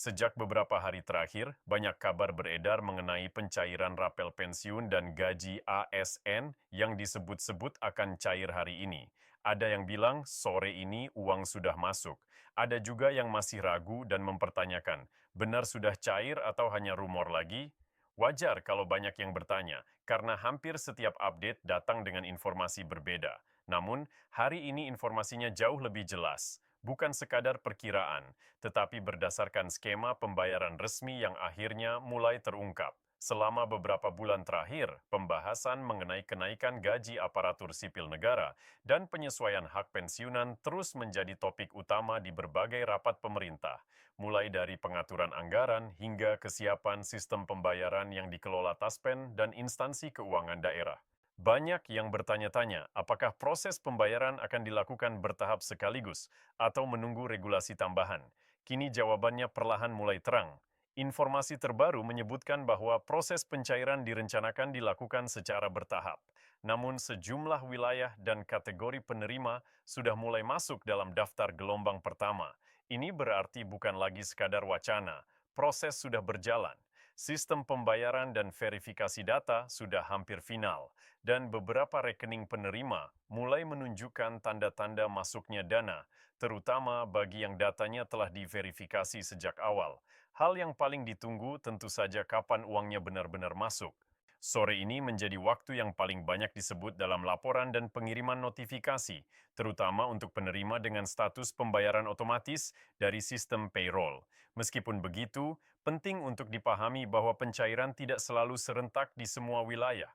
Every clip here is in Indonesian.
Sejak beberapa hari terakhir, banyak kabar beredar mengenai pencairan rapel pensiun dan gaji ASN yang disebut-sebut akan cair hari ini. Ada yang bilang sore ini uang sudah masuk. Ada juga yang masih ragu dan mempertanyakan, benar sudah cair atau hanya rumor lagi? Wajar kalau banyak yang bertanya, karena hampir setiap update datang dengan informasi berbeda. Namun, hari ini informasinya jauh lebih jelas. Bukan sekadar perkiraan, tetapi berdasarkan skema pembayaran resmi yang akhirnya mulai terungkap. Selama beberapa bulan terakhir, pembahasan mengenai kenaikan gaji aparatur sipil negara dan penyesuaian hak pensiunan terus menjadi topik utama di berbagai rapat pemerintah, mulai dari pengaturan anggaran hingga kesiapan sistem pembayaran yang dikelola Taspen dan instansi keuangan daerah. Banyak yang bertanya-tanya apakah proses pembayaran akan dilakukan bertahap sekaligus atau menunggu regulasi tambahan. Kini jawabannya perlahan mulai terang. Informasi terbaru menyebutkan bahwa proses pencairan direncanakan dilakukan secara bertahap. Namun sejumlah wilayah dan kategori penerima sudah mulai masuk dalam daftar gelombang pertama. Ini berarti bukan lagi sekadar wacana, proses sudah berjalan. Sistem pembayaran dan verifikasi data sudah hampir final, dan beberapa rekening penerima mulai menunjukkan tanda-tanda masuknya dana, terutama bagi yang datanya telah diverifikasi sejak awal. Hal yang paling ditunggu tentu saja kapan uangnya benar-benar masuk. Sore ini menjadi waktu yang paling banyak disebut dalam laporan dan pengiriman notifikasi, terutama untuk penerima dengan status pembayaran otomatis dari sistem payroll. Meskipun begitu, penting untuk dipahami bahwa pencairan tidak selalu serentak di semua wilayah.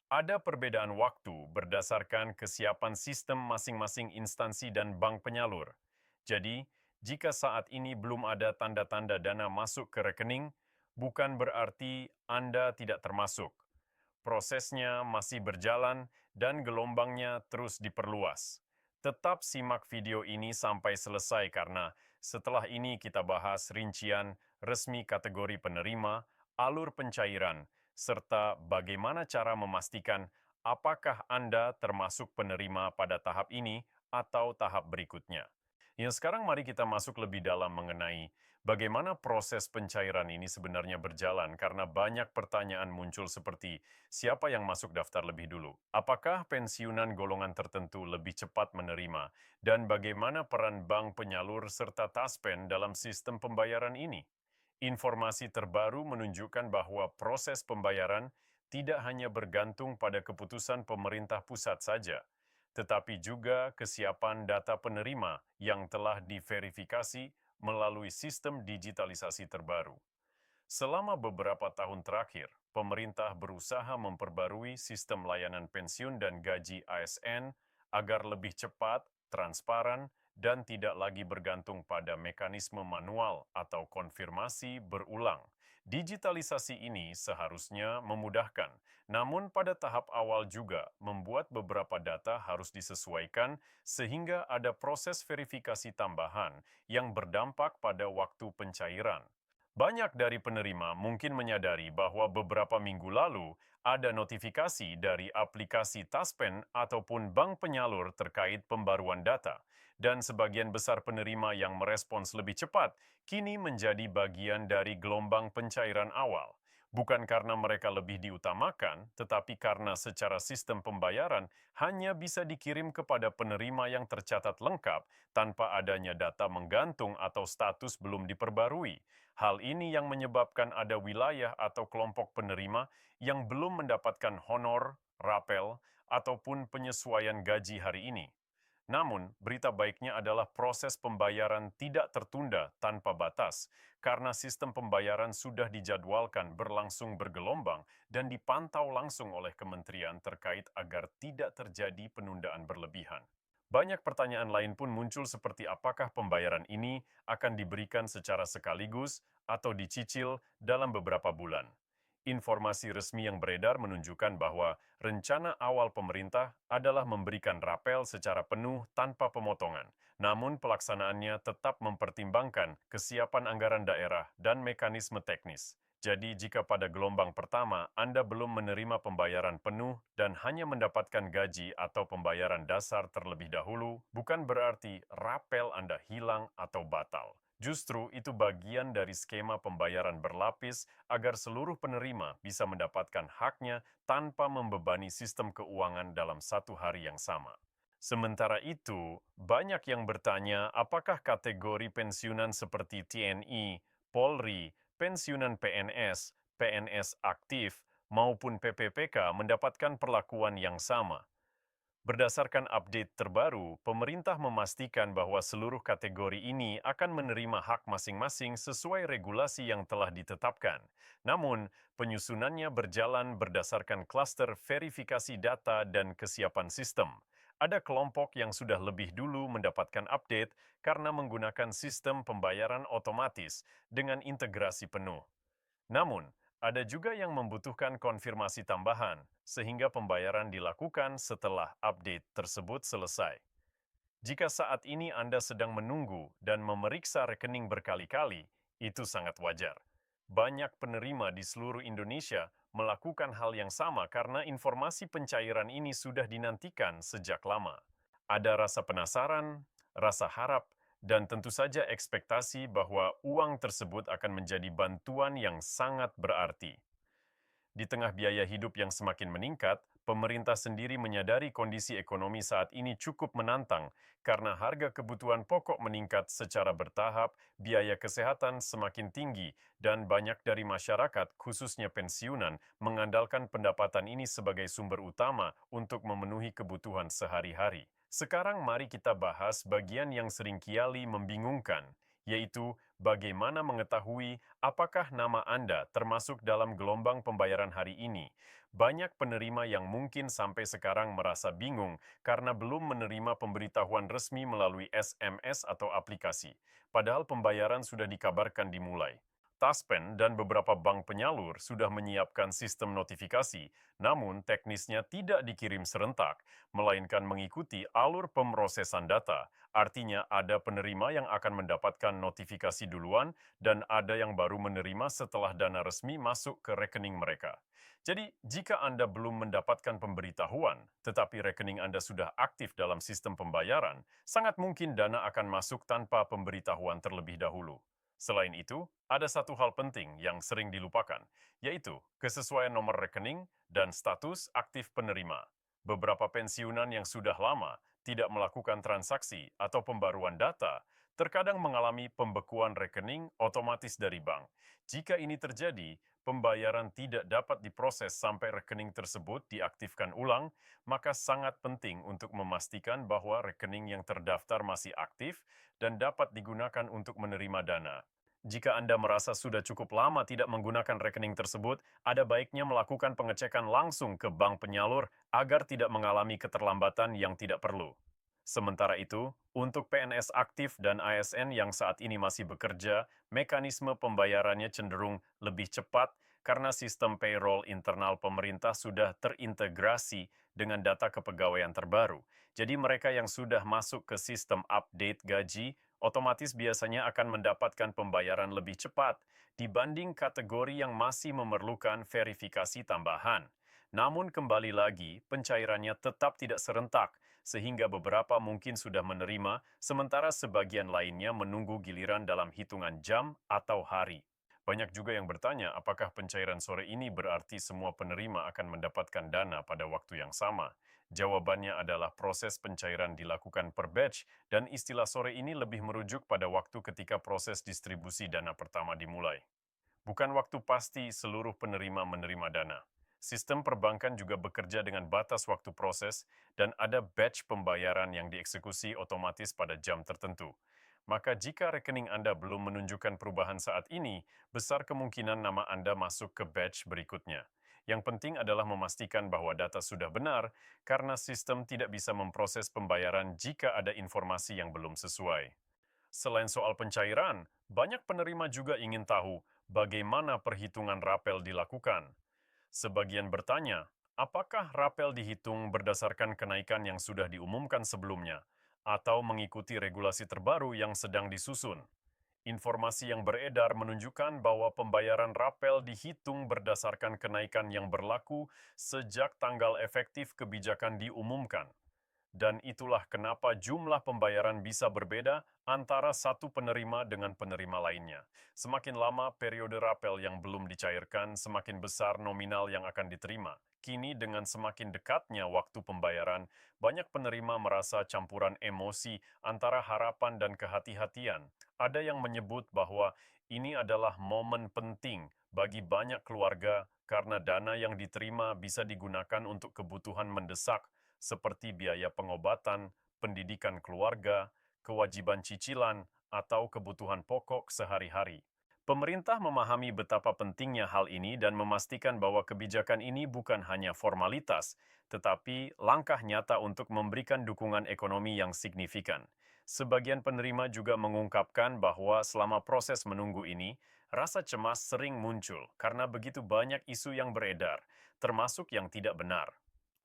Ada perbedaan waktu berdasarkan kesiapan sistem masing-masing instansi dan bank penyalur. Jadi, jika saat ini belum ada tanda-tanda dana masuk ke rekening, bukan berarti Anda tidak termasuk. Prosesnya masih berjalan dan gelombangnya terus diperluas. Tetap simak video ini sampai selesai karena setelah ini kita bahas rincian resmi kategori penerima, alur pencairan, serta bagaimana cara memastikan apakah Anda termasuk penerima pada tahap ini atau tahap berikutnya. Yang sekarang mari kita masuk lebih dalam mengenai bagaimana proses pencairan ini sebenarnya berjalan karena banyak pertanyaan muncul seperti siapa yang masuk daftar lebih dulu, apakah pensiunan golongan tertentu lebih cepat menerima, dan bagaimana peran bank penyalur serta Taspen dalam sistem pembayaran ini. Informasi terbaru menunjukkan bahwa proses pembayaran tidak hanya bergantung pada keputusan pemerintah pusat saja, tetapi juga kesiapan data penerima yang telah diverifikasi melalui sistem digitalisasi terbaru. Selama beberapa tahun terakhir, pemerintah berusaha memperbarui sistem layanan pensiun dan gaji ASN agar lebih cepat, transparan, dan tidak lagi bergantung pada mekanisme manual atau konfirmasi berulang. Digitalisasi ini seharusnya memudahkan, namun pada tahap awal juga membuat beberapa data harus disesuaikan sehingga ada proses verifikasi tambahan yang berdampak pada waktu pencairan. Banyak dari penerima mungkin menyadari bahwa beberapa minggu lalu ada notifikasi dari aplikasi Taspen ataupun bank penyalur terkait pembaruan data, dan sebagian besar penerima yang merespons lebih cepat kini menjadi bagian dari gelombang pencairan awal. Bukan karena mereka lebih diutamakan, tetapi karena secara sistem pembayaran hanya bisa dikirim kepada penerima yang tercatat lengkap tanpa adanya data menggantung atau status belum diperbarui. Hal ini yang menyebabkan ada wilayah atau kelompok penerima yang belum mendapatkan honor, rapel, ataupun penyesuaian gaji hari ini. Namun, berita baiknya adalah proses pembayaran tidak tertunda tanpa batas, karena sistem pembayaran sudah dijadwalkan berlangsung bergelombang dan dipantau langsung oleh kementerian terkait agar tidak terjadi penundaan berlebihan. Banyak pertanyaan lain pun muncul seperti apakah pembayaran ini akan diberikan secara sekaligus atau dicicil dalam beberapa bulan. Informasi resmi yang beredar menunjukkan bahwa rencana awal pemerintah adalah memberikan rapel secara penuh tanpa pemotongan. Namun pelaksanaannya tetap mempertimbangkan kesiapan anggaran daerah dan mekanisme teknis. Jadi jika pada gelombang pertama Anda belum menerima pembayaran penuh dan hanya mendapatkan gaji atau pembayaran dasar terlebih dahulu, bukan berarti rapel Anda hilang atau batal. Justru itu bagian dari skema pembayaran berlapis agar seluruh penerima bisa mendapatkan haknya tanpa membebani sistem keuangan dalam satu hari yang sama. Sementara itu, banyak yang bertanya apakah kategori pensiunan seperti TNI, Polri, pensiunan PNS, PNS aktif, maupun PPPK mendapatkan perlakuan yang sama. Berdasarkan update terbaru, pemerintah memastikan bahwa seluruh kategori ini akan menerima hak masing-masing sesuai regulasi yang telah ditetapkan. Namun, penyusunannya berjalan berdasarkan klaster verifikasi data dan kesiapan sistem. Ada kelompok yang sudah lebih dulu mendapatkan update karena menggunakan sistem pembayaran otomatis dengan integrasi penuh. Namun, ada juga yang membutuhkan konfirmasi tambahan, sehingga pembayaran dilakukan setelah update tersebut selesai. Jika saat ini Anda sedang menunggu dan memeriksa rekening berkali-kali, itu sangat wajar. Banyak penerima di seluruh Indonesia melakukan hal yang sama karena informasi pencairan ini sudah dinantikan sejak lama. Ada rasa penasaran, rasa harap, dan tentu saja ekspektasi bahwa uang tersebut akan menjadi bantuan yang sangat berarti. Di tengah biaya hidup yang semakin meningkat, pemerintah sendiri menyadari kondisi ekonomi saat ini cukup menantang karena harga kebutuhan pokok meningkat secara bertahap, biaya kesehatan semakin tinggi, dan banyak dari masyarakat, khususnya pensiunan, mengandalkan pendapatan ini sebagai sumber utama untuk memenuhi kebutuhan sehari-hari. Sekarang mari kita bahas bagian yang seringkali membingungkan, yaitu bagaimana mengetahui apakah nama Anda termasuk dalam gelombang pembayaran hari ini. Banyak penerima yang mungkin sampai sekarang merasa bingung karena belum menerima pemberitahuan resmi melalui SMS atau aplikasi, padahal pembayaran sudah dikabarkan dimulai. Taspen dan beberapa bank penyalur sudah menyiapkan sistem notifikasi, namun teknisnya tidak dikirim serentak, melainkan mengikuti alur pemrosesan data. Artinya ada penerima yang akan mendapatkan notifikasi duluan dan ada yang baru menerima setelah dana resmi masuk ke rekening mereka. Jadi, jika Anda belum mendapatkan pemberitahuan, tetapi rekening Anda sudah aktif dalam sistem pembayaran, sangat mungkin dana akan masuk tanpa pemberitahuan terlebih dahulu. Selain itu, ada satu hal penting yang sering dilupakan, yaitu kesesuaian nomor rekening dan status aktif penerima. Beberapa pensiunan yang sudah lama tidak melakukan transaksi atau pembaruan data, terkadang mengalami pembekuan rekening otomatis dari bank. Jika ini terjadi, pembayaran tidak dapat diproses sampai rekening tersebut diaktifkan ulang, maka sangat penting untuk memastikan bahwa rekening yang terdaftar masih aktif dan dapat digunakan untuk menerima dana. Jika Anda merasa sudah cukup lama tidak menggunakan rekening tersebut, ada baiknya melakukan pengecekan langsung ke bank penyalur agar tidak mengalami keterlambatan yang tidak perlu. Sementara itu, untuk PNS aktif dan ASN yang saat ini masih bekerja, mekanisme pembayarannya cenderung lebih cepat karena sistem payroll internal pemerintah sudah terintegrasi dengan data kepegawaian terbaru. Jadi mereka yang sudah masuk ke sistem update gaji otomatis biasanya akan mendapatkan pembayaran lebih cepat dibanding kategori yang masih memerlukan verifikasi tambahan. Namun kembali lagi, pencairannya tetap tidak serentak, sehingga beberapa mungkin sudah menerima, sementara sebagian lainnya menunggu giliran dalam hitungan jam atau hari. Banyak juga yang bertanya apakah pencairan sore ini berarti semua penerima akan mendapatkan dana pada waktu yang sama. Jawabannya adalah proses pencairan dilakukan per batch dan istilah sore ini lebih merujuk pada waktu ketika proses distribusi dana pertama dimulai. Bukan waktu pasti seluruh penerima menerima dana. Sistem perbankan juga bekerja dengan batas waktu proses dan ada batch pembayaran yang dieksekusi otomatis pada jam tertentu. Maka jika rekening Anda belum menunjukkan perubahan saat ini, besar kemungkinan nama Anda masuk ke batch berikutnya. Yang penting adalah memastikan bahwa data sudah benar, karena sistem tidak bisa memproses pembayaran jika ada informasi yang belum sesuai. Selain soal pencairan, banyak penerima juga ingin tahu bagaimana perhitungan rapel dilakukan. Sebagian bertanya, apakah rapel dihitung berdasarkan kenaikan yang sudah diumumkan sebelumnya, atau mengikuti regulasi terbaru yang sedang disusun? Informasi yang beredar menunjukkan bahwa pembayaran rapel dihitung berdasarkan kenaikan yang berlaku sejak tanggal efektif kebijakan diumumkan. Dan itulah kenapa jumlah pembayaran bisa berbeda antara satu penerima dengan penerima lainnya. Semakin lama periode rapel yang belum dicairkan, semakin besar nominal yang akan diterima. Kini dengan semakin dekatnya waktu pembayaran, banyak penerima merasa campuran emosi antara harapan dan kehati-hatian. Ada yang menyebut bahwa ini adalah momen penting bagi banyak keluarga karena dana yang diterima bisa digunakan untuk kebutuhan mendesak seperti biaya pengobatan, pendidikan keluarga, kewajiban cicilan, atau kebutuhan pokok sehari-hari. Pemerintah memahami betapa pentingnya hal ini dan memastikan bahwa kebijakan ini bukan hanya formalitas, tetapi langkah nyata untuk memberikan dukungan ekonomi yang signifikan. Sebagian penerima juga mengungkapkan bahwa selama proses menunggu ini, rasa cemas sering muncul karena begitu banyak isu yang beredar, termasuk yang tidak benar.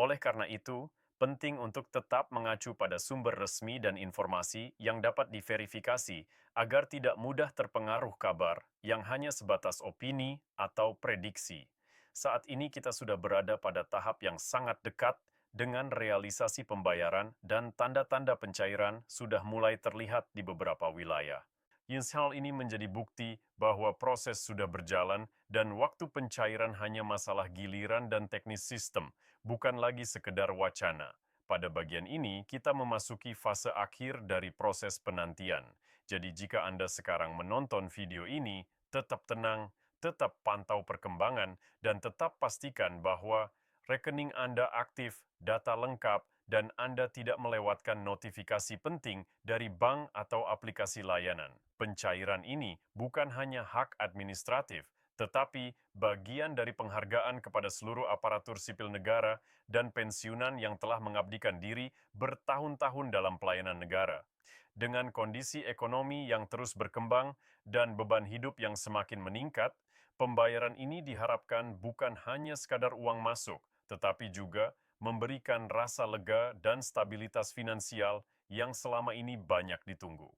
Oleh karena itu, penting untuk tetap mengacu pada sumber resmi dan informasi yang dapat diverifikasi agar tidak mudah terpengaruh kabar yang hanya sebatas opini atau prediksi. Saat ini kita sudah berada pada tahap yang sangat dekat dengan realisasi pembayaran dan tanda-tanda pencairan sudah mulai terlihat di beberapa wilayah. Hal ini menjadi bukti bahwa proses sudah berjalan dan waktu pencairan hanya masalah giliran dan teknis sistem, bukan lagi sekedar wacana. Pada bagian ini, kita memasuki fase akhir dari proses penantian. Jadi jika Anda sekarang menonton video ini, tetap tenang, tetap pantau perkembangan, dan tetap pastikan bahwa rekening Anda aktif, data lengkap, dan Anda tidak melewatkan notifikasi penting dari bank atau aplikasi layanan. Pencairan ini bukan hanya hak administratif, tetapi bagian dari penghargaan kepada seluruh aparatur sipil negara dan pensiunan yang telah mengabdikan diri bertahun-tahun dalam pelayanan negara. Dengan kondisi ekonomi yang terus berkembang dan beban hidup yang semakin meningkat, pembayaran ini diharapkan bukan hanya sekadar uang masuk, tetapi juga memberikan rasa lega dan stabilitas finansial yang selama ini banyak ditunggu.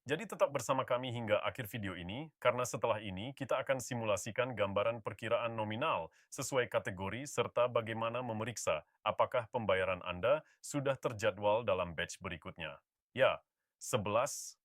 Jadi tetap bersama kami hingga akhir video ini, karena setelah ini kita akan simulasikan gambaran perkiraan nominal sesuai kategori serta bagaimana memeriksa apakah pembayaran Anda sudah terjadwal dalam batch berikutnya. Ya, 11